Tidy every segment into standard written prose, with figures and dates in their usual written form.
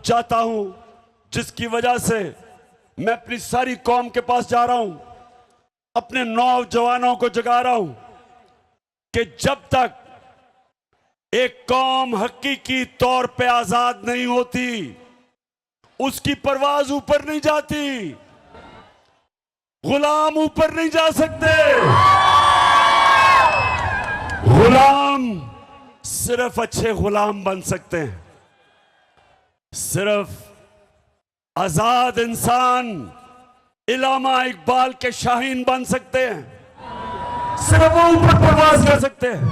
चाहता हूं, जिसकी वजह से मैं अपनी सारी कौम के पास जा रहा हूं, अपने नौजवानों को जगा रहा हूं कि जब तक एक कौम हकीकी तौर पे आजाद नहीं होती, उसकी परवाज ऊपर नहीं जाती। गुलाम ऊपर नहीं जा सकते। गुलाम सिर्फ अच्छे गुलाम बन सकते हैं। सिर्फ आजाद इंसान इलामा इकबाल के शाहीन बन सकते हैं। सिर्फ वो ऊपर परवाज कर सकते हैं।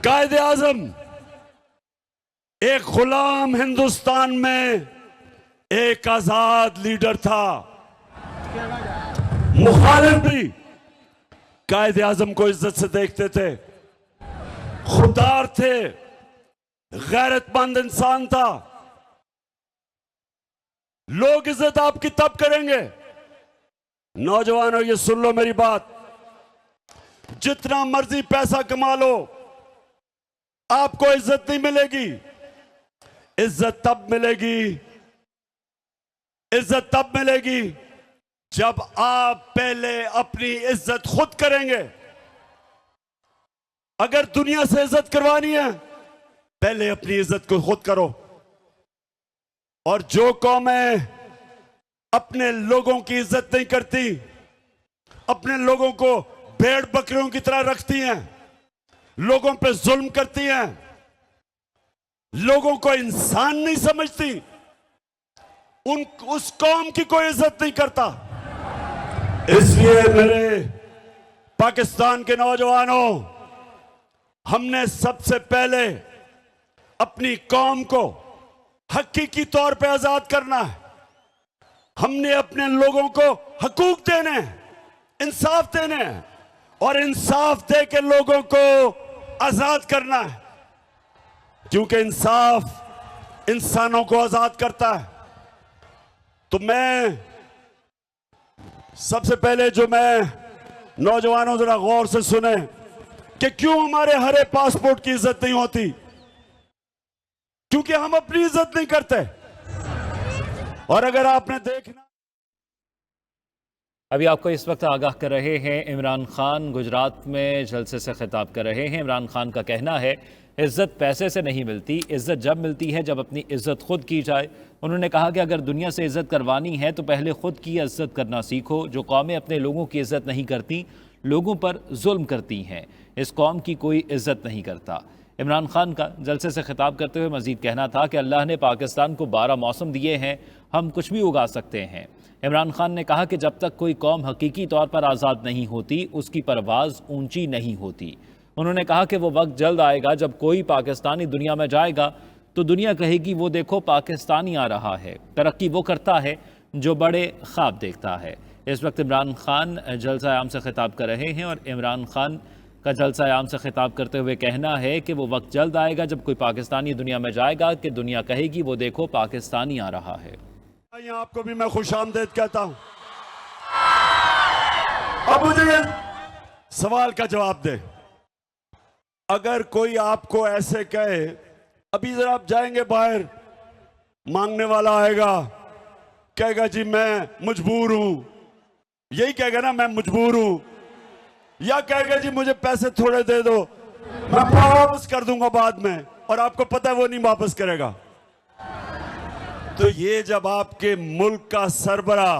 कायदे आजम एक गुलाम हिंदुस्तान में एक आजाद लीडर था। मुखालिफ भी कायदे आजम को इज्जत से देखते थे, खुददार थे, गैरतमंद इंसान था। लोग इज्जत आपकी तब करेंगे, नौजवानों ये सुन लो मेरी बात, जितना मर्जी पैसा कमा लो आपको इज्जत नहीं मिलेगी। इज्जत तब मिलेगी जब आप पहले अपनी इज्जत खुद करेंगे। अगर दुनिया से इज्जत करवानी है, पहले अपनी इज्जत को खुद करो। और जो कौमें अपने लोगों की इज्जत नहीं करती, अपने लोगों को भेड़ बकरियों की तरह रखती हैं, लोगों पे जुल्म करती हैं, लोगों को इंसान नहीं समझती, उस कौम की कोई इज्जत नहीं करता। इसलिए मेरे पाकिस्तान के नौजवानों, हमने सबसे पहले अपनी कौम को हकीकी तौर पे आजाद करना है। हमने अपने लोगों को हकूक देने हैं, इंसाफ देने हैं, और इंसाफ दे के लोगों को आजाद करना है, क्योंकि इंसाफ इंसानों को आजाद करता है। तो मैं सबसे पहले मैं नौजवानों जरा गौर से सुने कि क्यों हमारे हरे पासपोर्ट की इज्जत नहीं होती, क्योंकि हम अपनी इज्जत नहीं करते। और अगर आपने देखना, अभी आपको इस वक्त आगाह कर रहे हैं इमरान खान गुजरात में जलसे से खिताब कर रहे हैं। इमरान खान का कहना है इज़्ज़त पैसे से नहीं मिलती, इज़्ज़त जब मिलती है जब अपनी इज़्ज़त खुद की जाए। उन्होंने कहा कि अगर दुनिया से इज़्ज़त करवानी है तो पहले खुद की इज़्ज़त करना सीखो। जो कौमें अपने लोगों की इज़्ज़त नहीं करती, लोगों पर जुल्म करती हैं, इस कौम की कोई इज़्ज़त नहीं करता। इमरान खान का जलसे से खिताब करते हुए मज़ीद कहना था कि अल्लाह ने पाकिस्तान को 12 मौसम दिए हैं, हम कुछ भी उगा सकते हैं। इमरान खान ने कहा कि जब तक कोई कौम हकीकी तौर पर आज़ाद नहीं होती, उसकी परवाज़ ऊंची नहीं होती। उन्होंने कहा कि वो वक्त जल्द आएगा जब कोई पाकिस्तानी दुनिया में जाएगा तो दुनिया कहेगी वो देखो पाकिस्तानी आ रहा है। तरक्की वो करता है जो बड़े ख्वाब देखता है। इस वक्त इमरान खान जलसा आम से खिताब कर रहे हैं और इमरान खान का जलसा आम से खिताब करते हुए कहना है कि वो वक्त जल्द आएगा जब कोई पाकिस्तानी दुनिया में जाएगा कि दुनिया कहेगी वो देखो पाकिस्तानी आ रहा है। आपको भी मैं खुश आमदेद कहता हूं। अब मुझे सवाल का जवाब दे। अगर कोई आपको ऐसे कहे, अभी जरा आप जाएंगे बाहर, मांगने वाला आएगा, कहेगा जी मैं मजबूर हूं, यही कहेगा ना मैं मजबूर हूं, या कहेगा जी मुझे पैसे थोड़े दे दो, मैं वापस कर दूंगा बाद में, और आपको पता है वो नहीं वापस करेगा। तो ये जब आपके मुल्क का सरबरा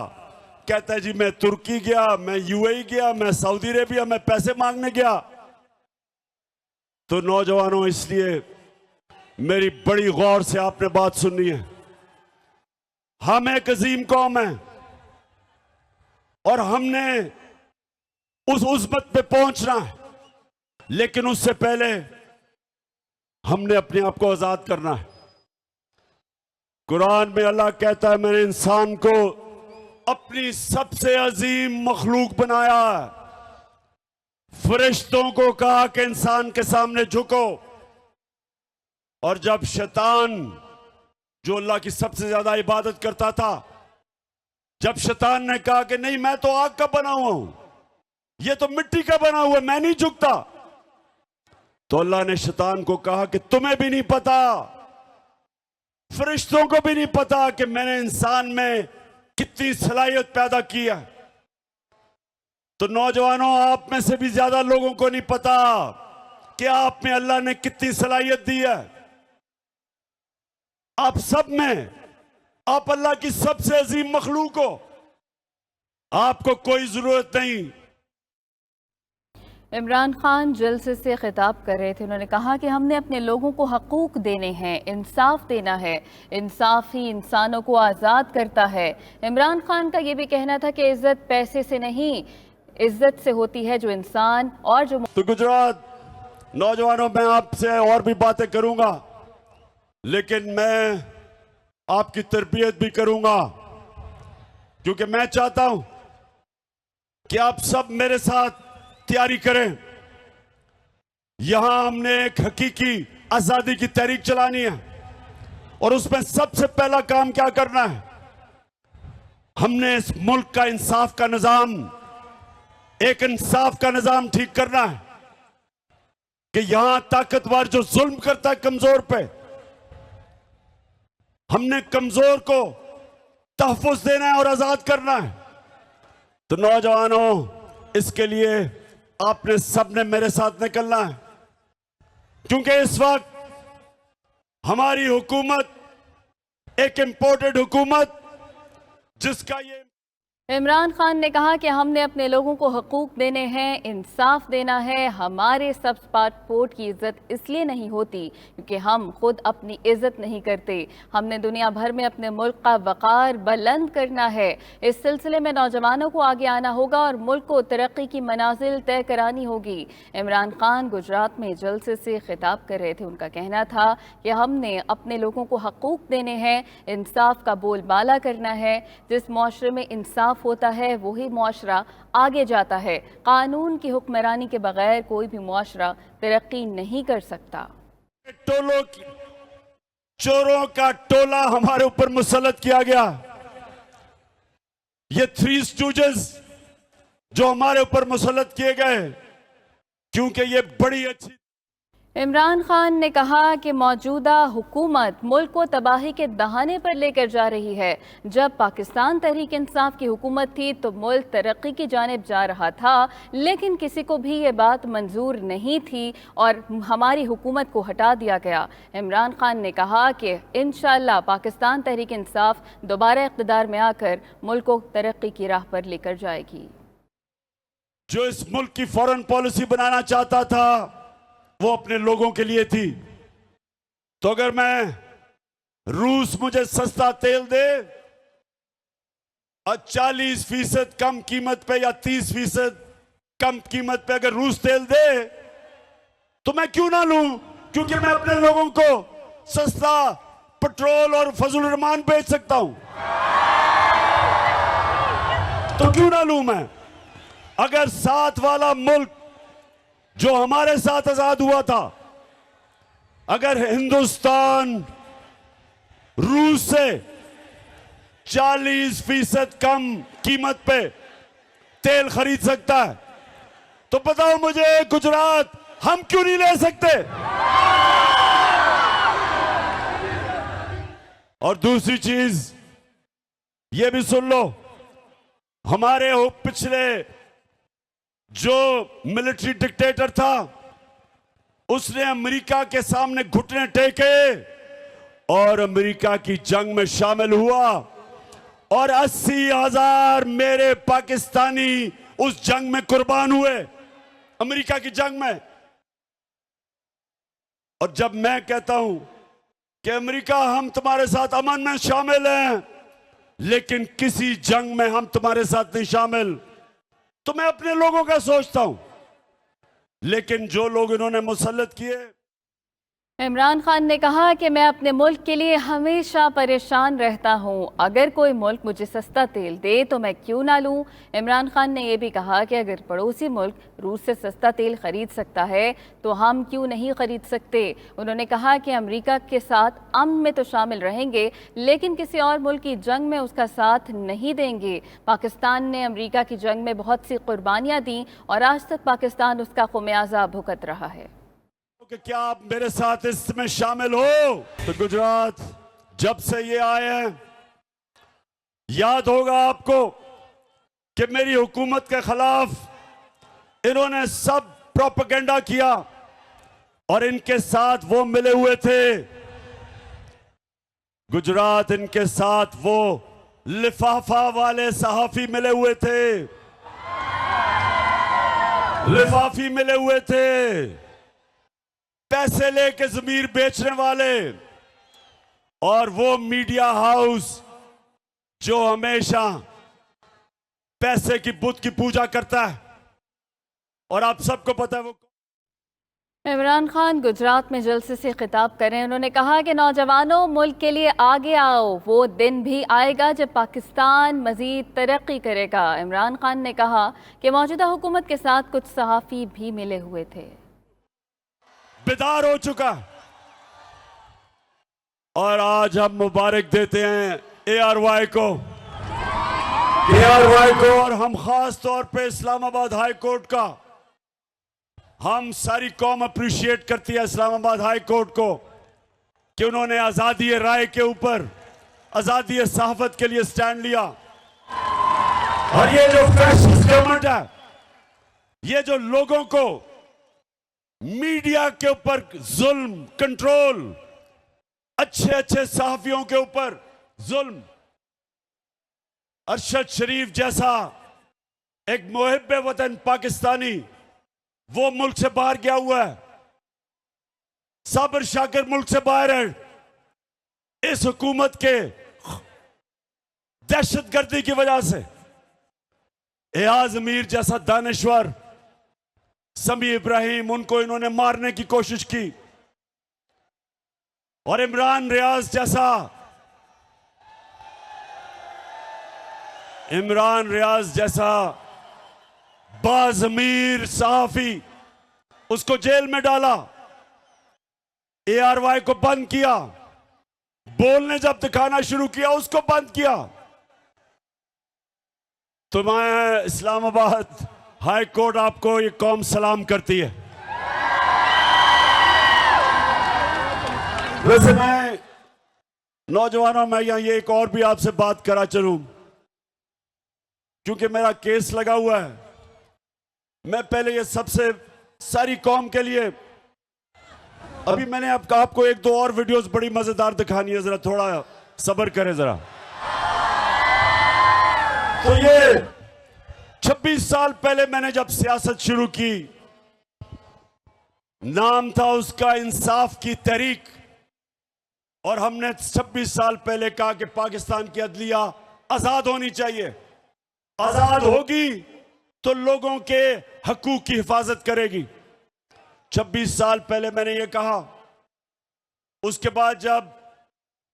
कहता है जी मैं तुर्की गया, मैं यूएई गया, मैं सऊदी अरेबिया, मैं पैसे मांगने गया, तो नौजवानों इसलिए मेरी बड़ी गौर से आपने बात सुननी है। हम एक अजीम कौम है और हमने उस उज़्मत पे पहुंचना है, लेकिन उससे पहले हमने अपने आप को आजाद करना है। कुरान में अल्लाह कहता है मैंने इंसान को अपनी सबसे अजीम मखलूक बनाया है। फरिश्तों को कहा कि इंसान के सामने झुको, और जब शैतान जो अल्लाह की सबसे ज्यादा इबादत करता था, जब शैतान ने कहा कि नहीं मैं तो आग का बना हुआ हूं, ये तो मिट्टी का बना हुआ है, मैं नहीं झुकता, तो अल्लाह ने शैतान को कहा कि तुम्हें भी नहीं पता फरिश्तों को भी नहीं पता कि मैंने इंसान में कितनी सलाहियत पैदा की है। तो नौजवानों, आप में से भी ज्यादा लोगों को नहीं पता कि आप में अल्लाह ने कितनी सलाहियत दी है। आप सब में, आप अल्लाह की सबसे अजीम मखलूक हो, आपको कोई जरूरत नहीं। इमरान खान जलसे से खिताब कर रहे थे। उन्होंने कहा कि हमने अपने लोगों को हकूक देने हैं, इंसाफ देना है, इंसाफ ही इंसानों को आज़ाद करता है। इमरान खान का ये भी कहना था कि इज्जत पैसे से नहीं, इज्जत से होती है जो इंसान और जो। तो गुजरात नौजवानों, मैं आपसे और भी बातें करूंगा, लेकिन मैं आपकी तरबियत भी करूंगा, क्योंकि मैं चाहता हूं कि आप सब मेरे साथ तैयारी करें। यहां हमने एक हकीकी आजादी की तहरीक चलानी है, और उसमें सबसे पहला काम क्या करना है? हमने इस मुल्क का इंसाफ का निजाम, एक इंसाफ का निजाम ठीक करना है कि यहां ताकतवर जो जुल्म करता है कमजोर पे, हमने कमजोर को तहफ़्फ़ुज़ देना है और आजाद करना है। तो नौजवानों, इसके लिए आपने सबने मेरे साथ निकलना है, क्योंकि इस वक्त हमारी हुकूमत एक इंपोर्टेड हुकूमत, जिसका ये। इमरान खान ने कहा कि हमने अपने लोगों को हकूक देने हैं, इंसाफ देना है। हमारे सब पासपोर्ट की इज्जत इसलिए नहीं होती क्योंकि हम खुद अपनी इज्जत नहीं करते। हमने दुनिया भर में अपने मुल्क का वक़ार बुलंद करना है। इस सिलसिले में नौजवानों को आगे आना होगा और मुल्क को तरक्की की मनाजिल तय करानी होगी। इमरान खान गुजरात में जलसे से खिताब कर रहे थे। उनका कहना था कि हमने अपने लोगों को हकूक देने हैं, इंसाफ का बोलबाला करना है। जिस मुआशरे में इंसाफ होता है वही मुआशरा आगे जाता है। कानून की हुक्मरानी के बगैर कोई भी मुआशरा तरक्की नहीं कर सकता। चोरों का टोला हमारे ऊपर मुसल्लत किया गया। ये थ्री स्टूजेस जो हमारे ऊपर मुसल्लत किए गए, क्योंकि ये बड़ी अच्छी। इमरान खान ने कहा कि मौजूदा हुकूमत मुल्क को तबाही के दहाने पर लेकर जा रही है। जब पाकिस्तान तहरीक इंसाफ की हुकूमत थी तो मुल्क तरक्की की जानिब जा रहा था, लेकिन किसी को भी ये बात मंजूर नहीं थी और हमारी हुकूमत को हटा दिया गया। इमरान खान ने कहा कि इंशाअल्लाह पाकिस्तान तहरीक इंसाफ दोबारा इक़्तिदार में आकर मुल्क को तरक्की की राह पर लेकर जाएगी। जो इस मुल्क की फॉरेन पॉलिसी बनाना चाहता था वो अपने लोगों के लिए थी। तो अगर मैं, रूस मुझे सस्ता तेल दे और 40% कम कीमत पे या 30% कम कीमत पे अगर रूस तेल दे, तो मैं क्यों ना लूं? क्योंकि मैं अपने लोगों को सस्ता पेट्रोल और फजल रहमान बेच सकता हूं। तो क्यों ना लूं मैं? अगर साथ वाला मुल्क जो हमारे साथ आजाद हुआ था, अगर हिंदुस्तान रूस से 40% कम कीमत पे तेल खरीद सकता है, तो बताओ मुझे गुजरात, हम क्यों नहीं ले सकते? और दूसरी चीज ये भी सुन लो, हमारे पिछले जो मिलिट्री डिक्टेटर था, उसने अमेरिका के सामने घुटने टेके और अमेरिका की जंग में शामिल हुआ, और 80,000 मेरे पाकिस्तानी उस जंग में कुर्बान हुए, अमेरिका की जंग में। और जब मैं कहता हूं कि अमेरिका, हम तुम्हारे साथ अमन में शामिल हैं, लेकिन किसी जंग में हम तुम्हारे साथ नहीं शामिल, तो मैं अपने लोगों का सोचता हूं। लेकिन जो लोग इन्होंने मुसल्लत किए। इमरान खान ने कहा कि मैं अपने मुल्क के लिए हमेशा परेशान रहता हूं। अगर कोई मुल्क मुझे सस्ता तेल दे तो मैं क्यों ना लूं। इमरान खान ने यह भी कहा कि अगर पड़ोसी मुल्क रूस से सस्ता तेल खरीद सकता है तो हम क्यों नहीं खरीद सकते। उन्होंने कहा कि अमेरिका के साथ अमन में तो शामिल रहेंगे, लेकिन किसी और मुल्क की जंग में उसका साथ नहीं देंगे। पाकिस्तान ने अमेरिका की जंग में बहुत सी कुर्बानियां दी और आज तक पाकिस्तान उसका खुमियाजा भुगत रहा है। कि क्या आप मेरे साथ इसमें शामिल हो? तो गुजरात जब से ये आए हैं, याद होगा आपको कि मेरी हुकूमत के खिलाफ इन्होंने सब प्रोपेगेंडा किया और इनके साथ वो मिले हुए थे। गुजरात इनके साथ वो लिफाफा वाले सहाफी मिले हुए थे, लिफाफी मिले हुए थे, पैसे लेके जमीर बेचने वाले, और वो मीडिया हाउस जो हमेशा पैसे की बुत की पूजा करता है। और आप सबको पता है वो इमरान खान गुजरात में जलसे से खिताब करें। उन्होंने कहा कि नौजवानों, मुल्क के लिए आगे आओ, वो दिन भी आएगा जब पाकिस्तान मजीद तरक्की करेगा। इमरान खान ने कहा कि मौजूदा हुकूमत के साथ कुछ सहाफ़ी भी मिले हुए थे। बेदार हो चुका और आज हम मुबारक देते हैं ARY को, और हम खास तौर पे इस्लामाबाद हाई कोर्ट का, हम सारी कौम अप्रिशिएट करती है इस्लामाबाद हाई कोर्ट को कि उन्होंने आजादी राय के ऊपर, आजादी सहाफत के लिए स्टैंड लिया। और ये जो फैशिस्ट गवर्नमेंट है, ये जो लोगों को मीडिया के ऊपर जुल्म, कंट्रोल, अच्छे अच्छे सहाफियों के ऊपर जुल्म, अरशद शरीफ जैसा एक मुहिब्बे वतन पाकिस्तानी वो मुल्क से बाहर गया हुआ है, साबिर शाकिर मुल्क से बाहर है इस हुकूमत के दहशतगर्दी की वजह से। एयाज मीर जैसा दानिश्वर, समी इब्राहिम, उनको इन्होंने मारने की कोशिश की, और इमरान रियाज जैसा बाज़मीर सहाफी, उसको जेल में डाला, ARY को बंद किया, बोलने जब दिखाना शुरू किया उसको बंद किया। तो मैं इस्लामाबाद हाई कोर्ट आपको ये कौम सलाम करती है। वैसे मैं नौजवानों में यहाँ ये एक और भी आपसे बात करा चलूं, क्योंकि मेरा केस लगा हुआ है। मैं पहले ये सबसे सारी कौम के लिए, अभी मैंने आपको एक दो और वीडियोस बड़ी मजेदार दिखानी है, जरा थोड़ा सब्र करें जरा। तो ये 26 साल पहले मैंने जब सियासत शुरू की, नाम था उसका इंसाफ की तहरीक, और हमने 26 साल पहले कहा कि पाकिस्तान की अदलिया आजाद होनी चाहिए, आजाद होगी तो लोगों के हकूक की हिफाजत करेगी। 26 साल पहले मैंने ये कहा। उसके बाद जब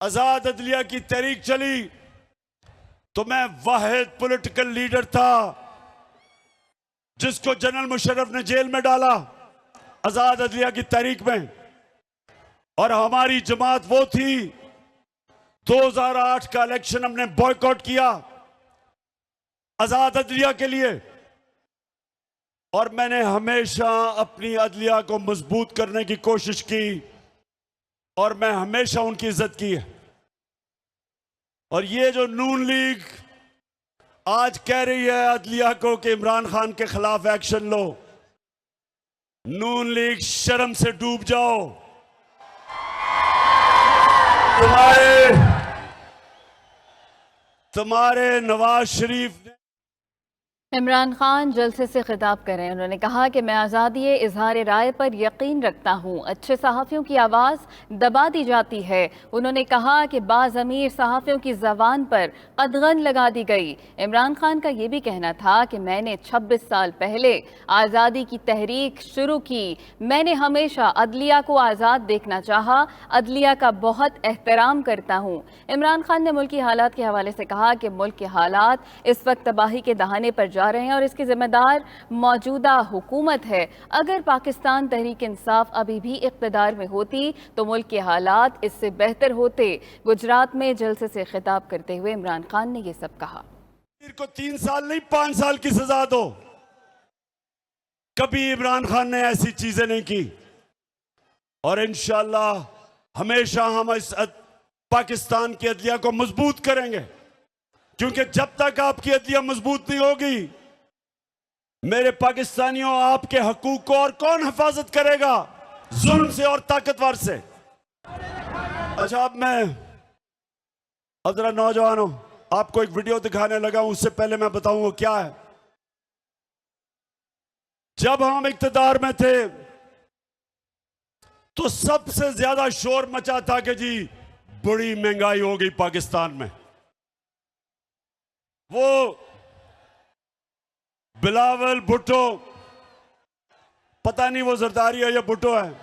आजाद अदलिया की तहरीक चली तो मैं वाहिद पॉलिटिकल लीडर था जिसको जनरल मुशर्रफ ने जेल में डाला आजाद अदलिया की तहरीक में, और हमारी जमात वो थी। 2008 का इलेक्शन हमने बॉयकॉट किया आजाद अदलिया के लिए, और मैंने हमेशा अपनी अदलिया को मजबूत करने की कोशिश की, और मैं हमेशा उनकी इज्जत की है। और ये जो नून लीग आज कह रही है अदलिया को कि इमरान खान के खिलाफ एक्शन लो, नून लीग शर्म से डूब जाओ। तुम्हारे नवाज शरीफ ने इमरान खान जलसे से खिताब करें। उन्होंने कहा कि मैं आज़ादी इजहार राय पर यकीन रखता हूँ, अच्छे सहाफ़ियों की आवाज़ दबा दी जाती है। उन्होंने कहा कि बाज़मीर सहाफ़ियों की ज़बान पर कदगन लगा दी गई। इमरान खान का ये भी कहना था कि मैंने 26 साल पहले आज़ादी की तहरीक शुरू की, मैंने हमेशा अदलिया को आज़ाद देखना चाहा, अदलिया का बहुत एहतराम करता हूँ। इमरान खान ने मुल्की हालात के हवाले से कहा कि मुल्क के हालात इस वक्त तबाही के दहाने पर जा रहे हैं और इसकी जिम्मेदार मौजूदा हुकूमत है। अगर पाकिस्तान तहरीक इंसाफ अभी भी इक़्तिदार में होती तो मुल्क के हालात इससे बेहतर होते। गुजरात में जलसे से खिताब करते हुए इमरान खान ने यह सब कहा। को 3 साल नहीं 5 साल की सजा दो, कभी इमरान खान ने ऐसी चीजें नहीं की, और इंशाअल्लाह हमेशा हम इस पाकिस्तान की अदलिया को मजबूत करेंगे, क्योंकि जब तक आपकी अदलिया मजबूत नहीं होगी, मेरे पाकिस्तानियों, आपके हकूक को और कौन हिफाजत करेगा? जुल्म से और ताकतवर से। अच्छा, अब मैं जरा नौजवानों आपको एक वीडियो दिखाने लगा हूं, उससे पहले मैं बताऊं वो क्या है। जब हम इक्तदार में थे तो सबसे ज्यादा शोर मचा था कि जी बड़ी महंगाई हो गई पाकिस्तान में। वो बिलावल भुट्टो, पता नहीं वो जरदारी है या भुट्टो है,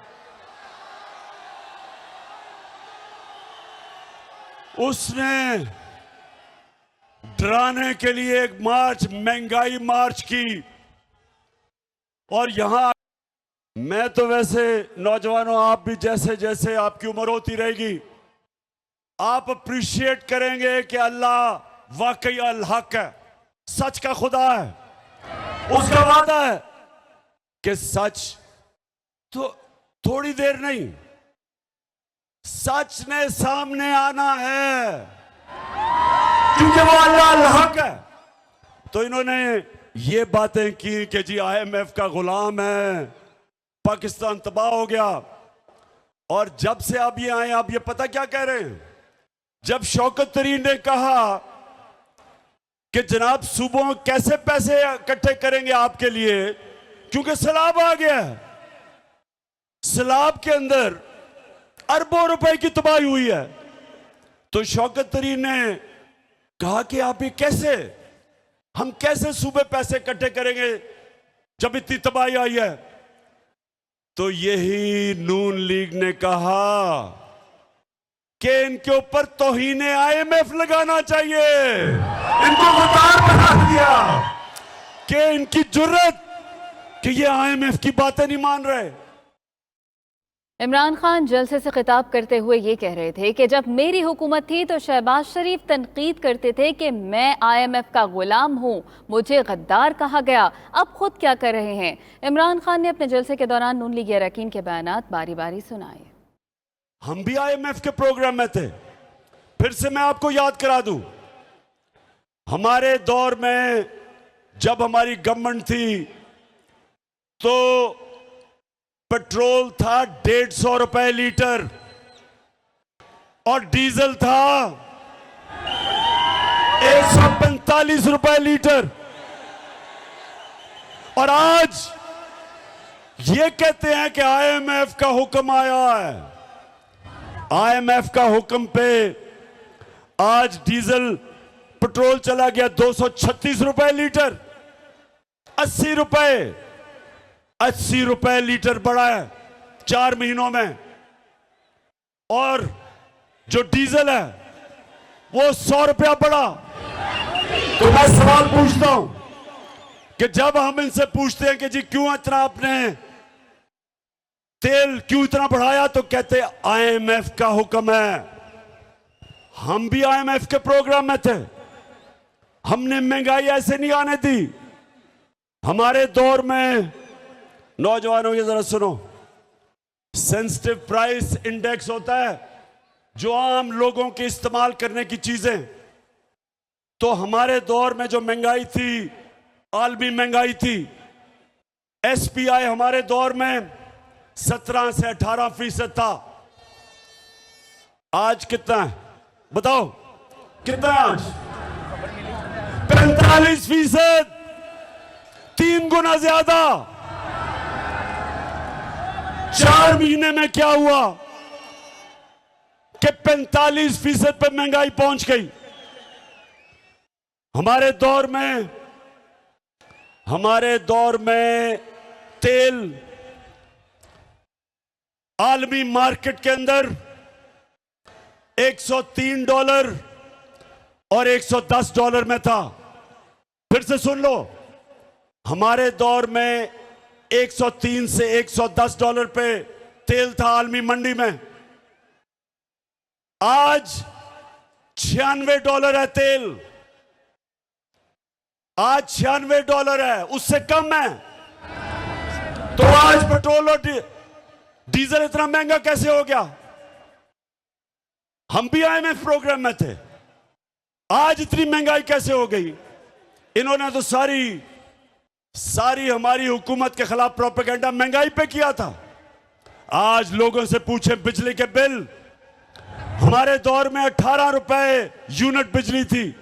उसने डराने के लिए एक मार्च, महंगाई मार्च की। और यहां मैं तो वैसे नौजवानों, आप भी जैसे जैसे आपकी उम्र होती रहेगी, आप अप्रिशिएट करेंगे कि अल्लाह वाकई अल हक है, सच का खुदा है। उसका वादा है कि सच तो थोड़ी देर नहीं, सच ने सामने आना है, क्योंकि वो अल्लाह अल हक है। तो इन्होंने ये बातें की कि जी IMF का गुलाम है, पाकिस्तान तबाह हो गया। और जब से अब ये आए, आप ये पता क्या कह रहे हैं? जब शौकत तरीन ने कहा कि जनाब सूबों कैसे पैसे इकट्ठे करेंगे आपके लिए, क्योंकि सैलाब आ गया है, सैलाब के अंदर अरबों रुपए की तबाही हुई है, तो शौकत तरीन ने कहा कि आप ये कैसे, हम कैसे सूबे पैसे इकट्ठे करेंगे जब इतनी तबाही आई है? तो यही नून लीग ने कहा कि इनके ऊपर तौहीने IMF लगाना चाहिए। इनको गद्दार बना दिया कि इनकी जुर्रत कि ये IMF की बातें नहीं मान रहे। इमरान खान जलसे से खिताब करते हुए ये कह रहे थे कि जब मेरी हुकूमत थी तो शहबाज शरीफ तनकीद करते थे कि मैं IMF का गुलाम हूँ, मुझे गद्दार कहा गया। अब खुद क्या कर रहे हैं? इमरान खान ने अपने जलसे के दौरान नून लीग अरकान के बयानात बारी बारी सुनाए। हम भी IMF के प्रोग्राम में थे। फिर से मैं आपको याद करा दूं, हमारे दौर में जब हमारी गवर्नमेंट थी तो पेट्रोल था 150 रुपए लीटर और डीजल था 145 रुपए लीटर। और आज ये कहते हैं कि IMF का हुक्म आया है। IMF का हुक्म पे आज डीजल पेट्रोल चला गया 236 रुपए लीटर, 80 रुपए लीटर बढ़ा है 4 महीनों में। और जो डीजल है वो 100 रुपया बढ़ा। तो मैं सवाल पूछता हूं कि जब हम इनसे पूछते हैं कि जी क्यों इतना आपने तेल क्यों इतना बढ़ाया, तो कहते IMF का हुक्म है। हम भी IMF के प्रोग्राम में थे, हमने महंगाई ऐसे नहीं आने दी। हमारे दौर में, नौजवानों ये जरा सुनो, सेंसिटिव प्राइस इंडेक्स होता है जो आम लोगों के इस्तेमाल करने की चीजें। तो हमारे दौर में जो महंगाई थी, आलमी महंगाई थी, SPI हमारे दौर में 17 से 18% था। आज कितना है बताओ, कितना है आज? 45%, 3 गुना ज्यादा। 4 महीने में क्या हुआ कि 45% पे महंगाई पहुंच गई। हमारे दौर में तेल आलमी मार्केट के अंदर $103 और $110 में था। फिर से सुन लो, हमारे दौर में 103 से $110 पे तेल था आलमी मंडी में। आज $96 है तेल, आज $96 है, उससे कम है। तो आज पेट्रोल और डीजल इतना महंगा कैसे हो गया? हम भी आईएमएफ प्रोग्राम में थे। आज इतनी महंगाई कैसे हो गई? इन्होंने तो सारी हमारी हुकूमत के खिलाफ प्रोपेगेंडा महंगाई पे किया था। आज लोगों से पूछे बिजली के बिल, हमारे दौर में 18 रुपए यूनिट बिजली थी,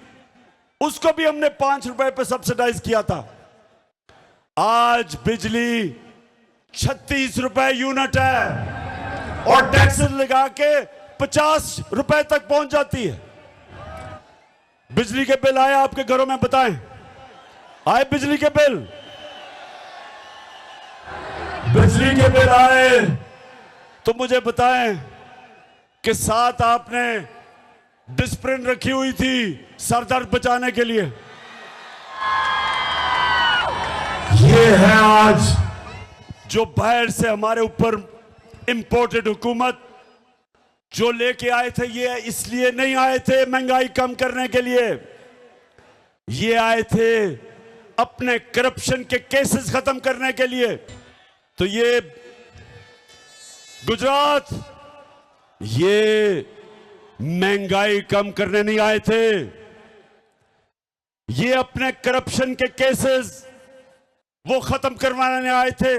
उसको भी हमने 5 रुपए पे सब्सिडाइज किया था। आज बिजली 36 रुपए यूनिट है और टैक्सेस लगा के 50 रुपए तक पहुंच जाती है। बिजली के बिल आए आपके घरों में? बताएं, आए बिजली के बिल? बिजली के बिल आए तो मुझे बताएं कि साथ आपने डिस्प्रिन रखी हुई थी सर दर्द बचाने के लिए। ये है आज जो बाहर से हमारे ऊपर इंपोर्टेड हुकूमत जो लेके आए थे। ये इसलिए नहीं आए थे महंगाई कम करने के लिए, ये आए थे अपने करप्शन के केसेस खत्म करने के लिए। तो ये गुजरात, ये महंगाई कम करने नहीं आए थे, ये अपने करप्शन के केसेस वो खत्म करवाने आए थे।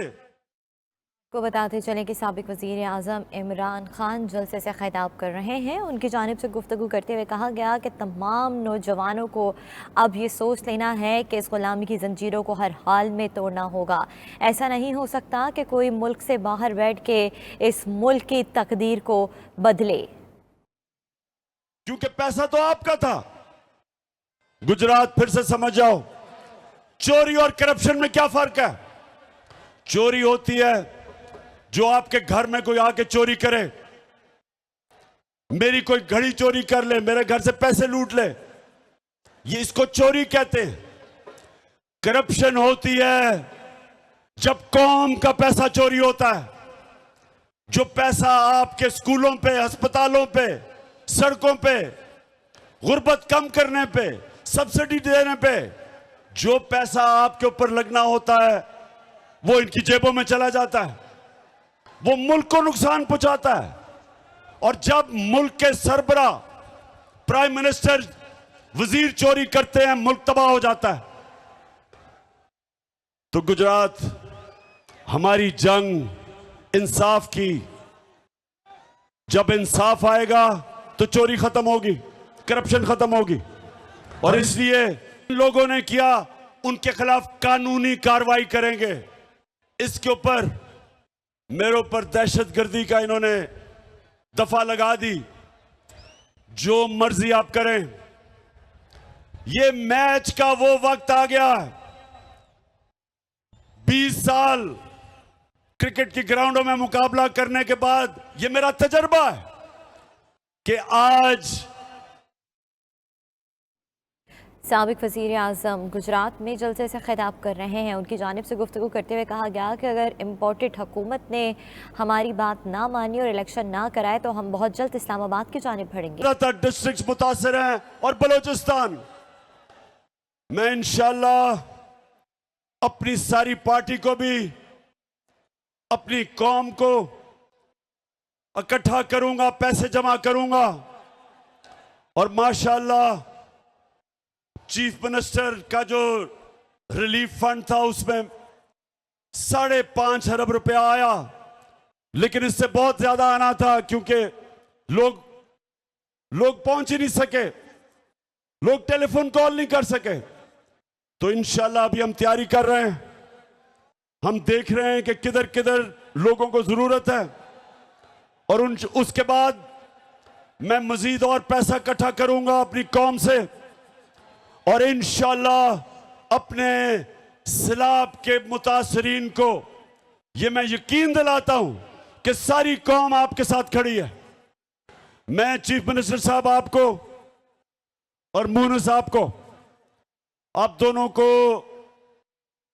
को बताते चलें कि साबिक वज़ीर आज़म इमरान खान जलसे से खिताब कर रहे हैं। उनकी जानिब से गुफ्तगू करते हुए कहा गया कि तमाम नौजवानों को अब ये सोच लेना है कि इस गुलामी की जंजीरों को हर हाल में तोड़ना होगा। ऐसा नहीं हो सकता कि कोई मुल्क से बाहर बैठ के इस मुल्क की तकदीर को बदले, क्योंकि पैसा तो आपका था। गुजरात फिर से समझ जाओ, चोरी और करप्शन में क्या फर्क है? चोरी होती है जो आपके घर में कोई आके चोरी करे, मेरी कोई घड़ी चोरी कर ले, मेरे घर से पैसे लूट ले, ये इसको चोरी कहते हैं। करप्शन होती है जब कौम का पैसा चोरी होता है, जो पैसा आपके स्कूलों पे, अस्पतालों पे, सड़कों पे, गुर्बत कम करने पे, सब्सिडी देने पे जो पैसा आपके ऊपर लगना होता है वो इनकी जेबों में चला जाता है, वो मुल्क को नुकसान पहुंचाता है। और जब मुल्क के सरबरा, प्राइम मिनिस्टर, वजीर चोरी करते हैं, मुल्क तबाह हो जाता है। तो गुजरात, हमारी जंग इंसाफ की, जब इंसाफ आएगा तो चोरी खत्म होगी, करप्शन खत्म होगी। और इसलिए लोगों ने किया, उनके खिलाफ कानूनी कार्रवाई करेंगे। इसके ऊपर मेरे ऊपर दहशतगर्दी का इन्होंने दफा लगा दी, जो मर्जी आप करें। ये मैच का वो वक्त आ गया है, 20 साल क्रिकेट की ग्राउंडों में मुकाबला करने के बाद ये मेरा तजर्बा है कि आज साबिक वज़ीर आज़म गुजरात में जलसे से खिताब कर रहे हैं। उनकी जानिब से गुफ्तगू करते हुए कहा गया कि अगर इम्पोर्टेड हुकूमत ने हमारी बात ना मानी और इलेक्शन ना कराए तो हम बहुत जल्द इस्लामाबाद की जानिब बढ़ेंगे। डिस्ट्रिक्ट मुतासर हैं और बलोचिस्तान, मैं इंशाल्लाह अपनी सारी पार्टी को भी, अपनी कौम को इकट्ठा करूंगा, पैसे जमा करूंगा और माशाल्लाह चीफ मिनिस्टर का जो रिलीफ फंड था उसमें 5.5 अरब रुपया आया, लेकिन इससे बहुत ज्यादा आना था क्योंकि लोग पहुंच ही नहीं सके, लोग टेलीफोन कॉल नहीं कर सके। तो इंशाल्लाह अभी हम तैयारी कर रहे हैं, हम देख रहे हैं कि किधर किधर लोगों को जरूरत है और उसके बाद मैं मजीद और पैसा इकट्ठा करूंगा अपनी कौम से और इंशाल्लाह अपने सैलाब के मुतासरीन को ये मैं यकीन दिलाता हूं कि सारी कौम आपके साथ खड़ी है। मैं चीफ मिनिस्टर साहब आपको और मून साहब को, आप दोनों को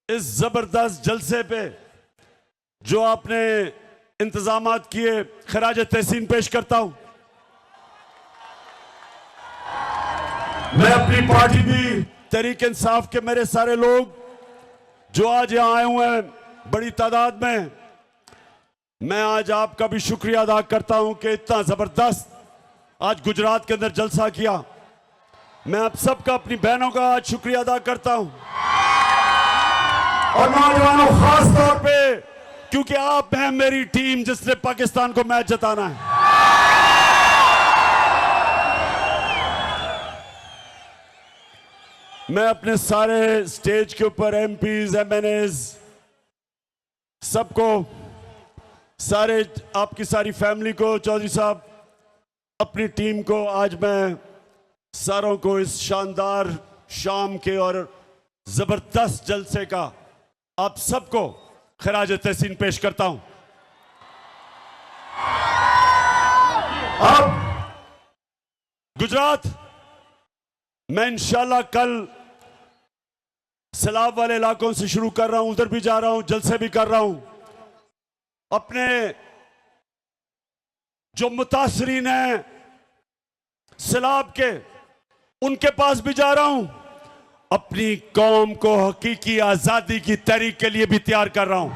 इस जबरदस्त जलसे पे जो आपने इंतजामात किए खराज तहसीन पेश करता हूं। मैं अपनी पार्टी भी, तहरीक इंसाफ के मेरे सारे लोग जो आज यहां आए हुए हैं बड़ी तादाद में, मैं आज आपका भी शुक्रिया अदा करता हूं कि इतना जबरदस्त आज गुजरात के अंदर जलसा किया। मैं आप सबका, अपनी बहनों का आज शुक्रिया अदा करता हूं, और नौजवानों खास तौर पे, क्योंकि आप हैं मेरी टीम जिसने पाकिस्तान को मैच जिताना है। मैं अपने सारे स्टेज के ऊपर एमपीज, एमएनएज, सबको, सारे आपकी सारी फैमिली को, चौधरी साहब, अपनी टीम को, आज मैं सारों को इस शानदार शाम के और जबरदस्त जलसे का आप सबको खराज तहसीन पेश करता हूं। अब गुजरात, मैं इंशाल्लाह कल सैलाब वाले इलाकों से शुरू कर रहा हूं, उधर भी जा रहा हूं, जलसे भी कर रहा हूं। अपने जो मुतासरीन हैं सैलाब के, उनके पास भी जा रहा हूं। अपनी कौम को हकीकी आजादी की तहरीक के लिए भी तैयार कर रहा हूं।